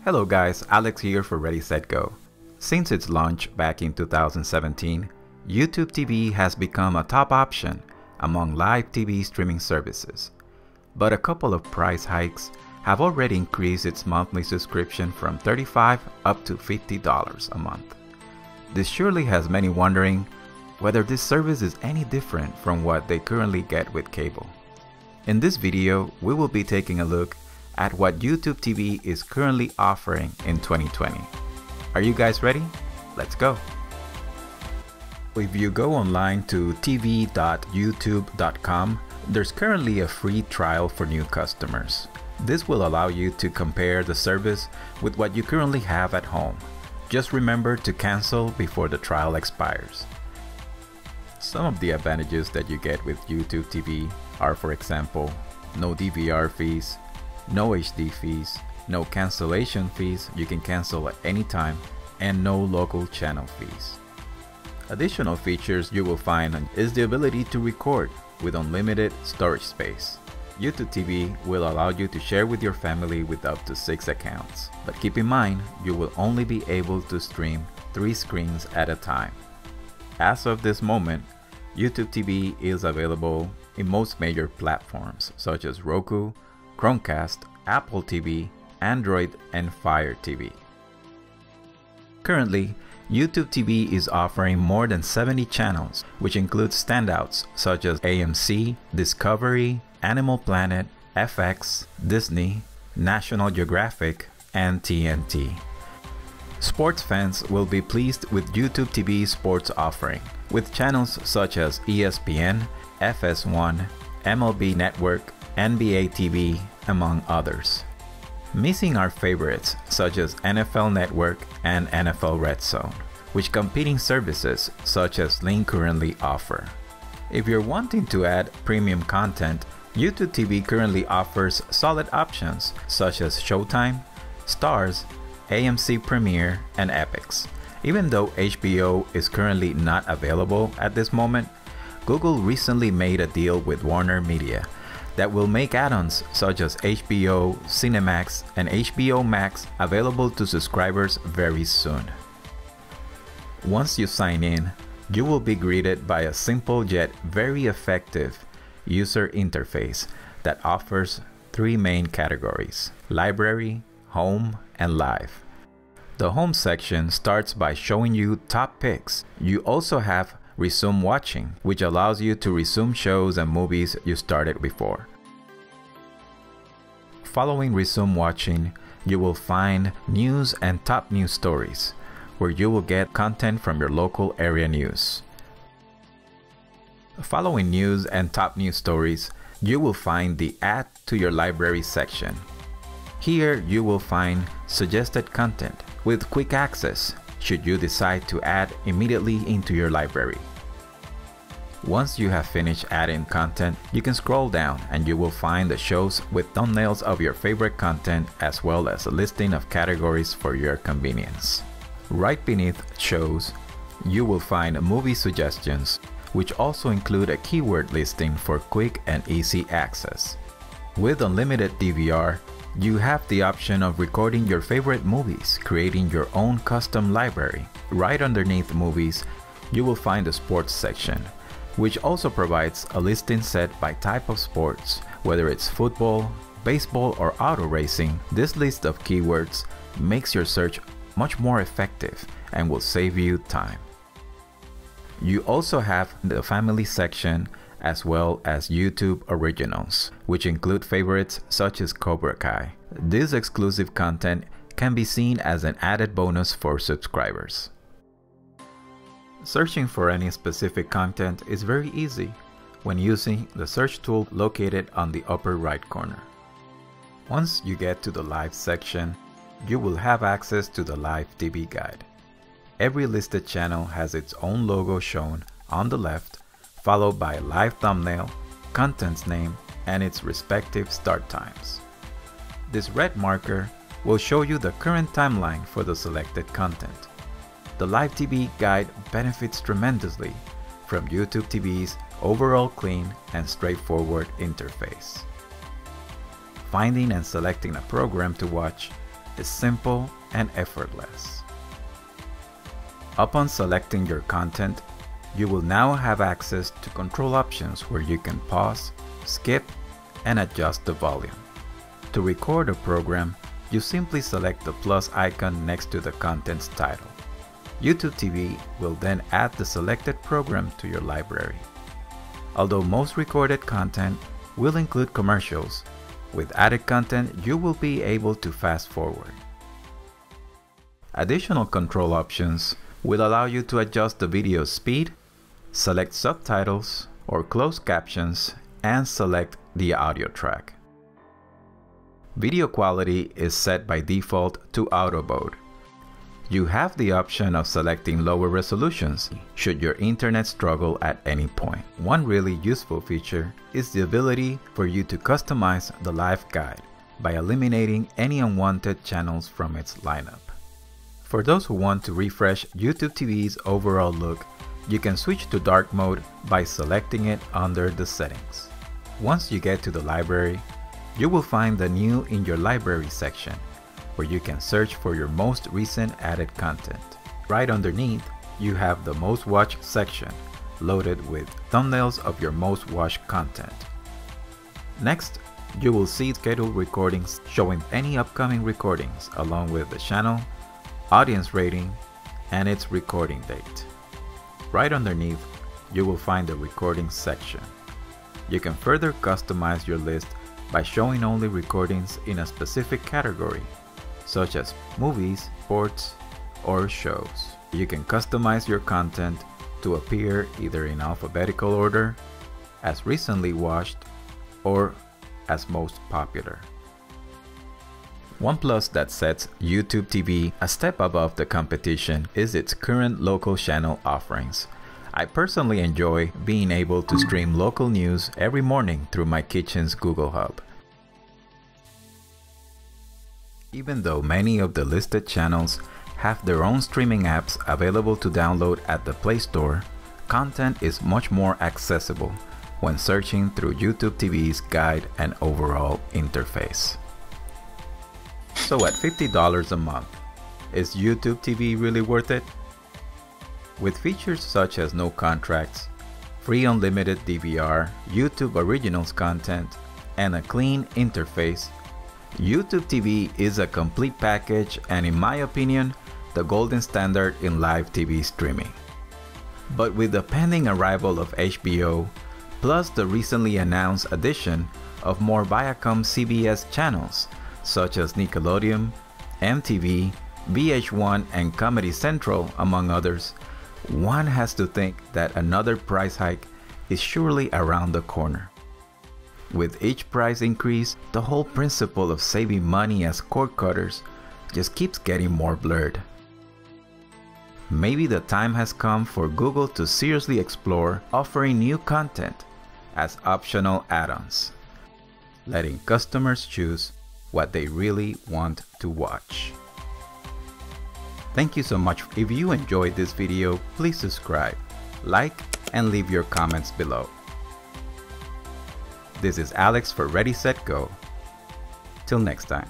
Hello guys, Alex here for Ready Set Go. Since its launch back in 2017, YouTube TV has become a top option among live TV streaming services. But a couple of price hikes have already increased its monthly subscription from $35 up to $50 a month. This surely has many wondering whether this service is any different from what they currently get with cable. In this video, we will be taking a look at what YouTube TV is currently offering in 2020. Are you guys ready? Let's go! If you go online to tv.youtube.com, there's currently a free trial for new customers. This will allow you to compare the service with what you currently have at home. Just remember to cancel before the trial expires. Some of the advantages that you get with YouTube TV are, for example, no DVR fees, no HD fees, no cancellation fees, you can cancel at any time, and no local channel fees. Additional features you will find is the ability to record with unlimited storage space. YouTube TV will allow you to share with your family with up to 6 accounts, but keep in mind you will only be able to stream 3 screens at a time. As of this moment, YouTube TV is available in most major platforms such as Roku, Chromecast, Apple TV, Android, and Fire TV. Currently, YouTube TV is offering more than 70 channels, which includes standouts such as AMC, Discovery, Animal Planet, FX, Disney, National Geographic, and TNT. Sports fans will be pleased with YouTube TV's sports offering, with channels such as ESPN, FS1, MLB Network, NBA TV, among others. Missing are favorites such as NFL Network and NFL Red Zone, which competing services such as Sling currently offer. If you're wanting to add premium content, YouTube TV currently offers solid options such as Showtime, Starz, AMC Premiere, and Epix. Even though HBO is currently not available at this moment, Google recently made a deal with Warner Media that will make add-ons such as HBO, Cinemax, and HBO Max available to subscribers very soon. Once you sign in, you will be greeted by a simple yet very effective user interface that offers 3 main categories: Library, Home, and Live. The Home section starts by showing you top picks. You also have Resume Watching, which allows you to resume shows and movies you started before. Following Resume Watching, you will find News and Top News Stories, where you will get content from your local area news. Following News and Top News Stories, you will find the Add to Your Library section. Here you will find suggested content with quick access should you decide to add immediately into your library. Once you have finished adding content, you can scroll down and you will find the shows with thumbnails of your favorite content as well as a listing of categories for your convenience. Right beneath shows, you will find movie suggestions, which also include a keyword listing for quick and easy access. With unlimited DVR, you have the option of recording your favorite movies, creating your own custom library. Right underneath movies, you will find the sports section, which also provides a listing set by type of sports, whether it's football, baseball, or auto racing. This list of keywords makes your search much more effective and will save you time. You also have the family section as well as YouTube Originals, which include favorites such as Cobra Kai. This exclusive content can be seen as an added bonus for subscribers. Searching for any specific content is very easy when using the search tool located on the upper right corner. Once you get to the Live section, you will have access to the Live TV guide. Every listed channel has its own logo shown on the left, followed by a live thumbnail, content's name, and its respective start times. This red marker will show you the current timeline for the selected content. The Live TV guide benefits tremendously from YouTube TV's overall clean and straightforward interface. Finding and selecting a program to watch is simple and effortless. Upon selecting your content, you will now have access to control options where you can pause, skip, and adjust the volume. To record a program, you simply select the plus icon next to the content's title. YouTube TV will then add the selected program to your library. Although most recorded content will include commercials, with added content you will be able to fast forward. Additional control options will allow you to adjust the video speed, select subtitles or closed captions, and select the audio track. Video quality is set by default to auto mode. You have the option of selecting lower resolutions should your internet struggle at any point. One really useful feature is the ability for you to customize the live guide by eliminating any unwanted channels from its lineup. For those who want to refresh YouTube TV's overall look, you can switch to dark mode by selecting it under the settings. Once you get to the library, you will find the New in Your Library section, where you can search for your most recent added content. Right underneath, you have the Most Watched section, loaded with thumbnails of your most watched content. Next, you will see scheduled recordings showing any upcoming recordings along with the channel, audience rating, and its recording date. Right underneath, you will find the recordings section. You can further customize your list by showing only recordings in a specific category, such as movies, sports, or shows. You can customize your content to appear either in alphabetical order, as recently watched, or as most popular. One plus that sets YouTube TV a step above the competition is its current local channel offerings. I personally enjoy being able to stream local news every morning through my kitchen's Google Hub. Even though many of the listed channels have their own streaming apps available to download at the Play Store, content is much more accessible when searching through YouTube TV's guide and overall interface. So at $50 a month, is YouTube TV really worth it? With features such as no contracts, free unlimited DVR, YouTube Originals content, and a clean interface, YouTube TV is a complete package and, in my opinion, the golden standard in live TV streaming. But with the pending arrival of HBO, plus the recently announced addition of more Viacom CBS channels such as Nickelodeon, MTV, VH1, and Comedy Central, among others, one has to think that another price hike is surely around the corner. With each price increase, the whole principle of saving money as cord cutters just keeps getting more blurred. Maybe the time has come for Google to seriously explore offering new content as optional add-ons, letting customers choose what they really want to watch. Thank you so much. If you enjoyed this video, please subscribe, like, and leave your comments below. This is Alex for Ready Set Go. Till next time.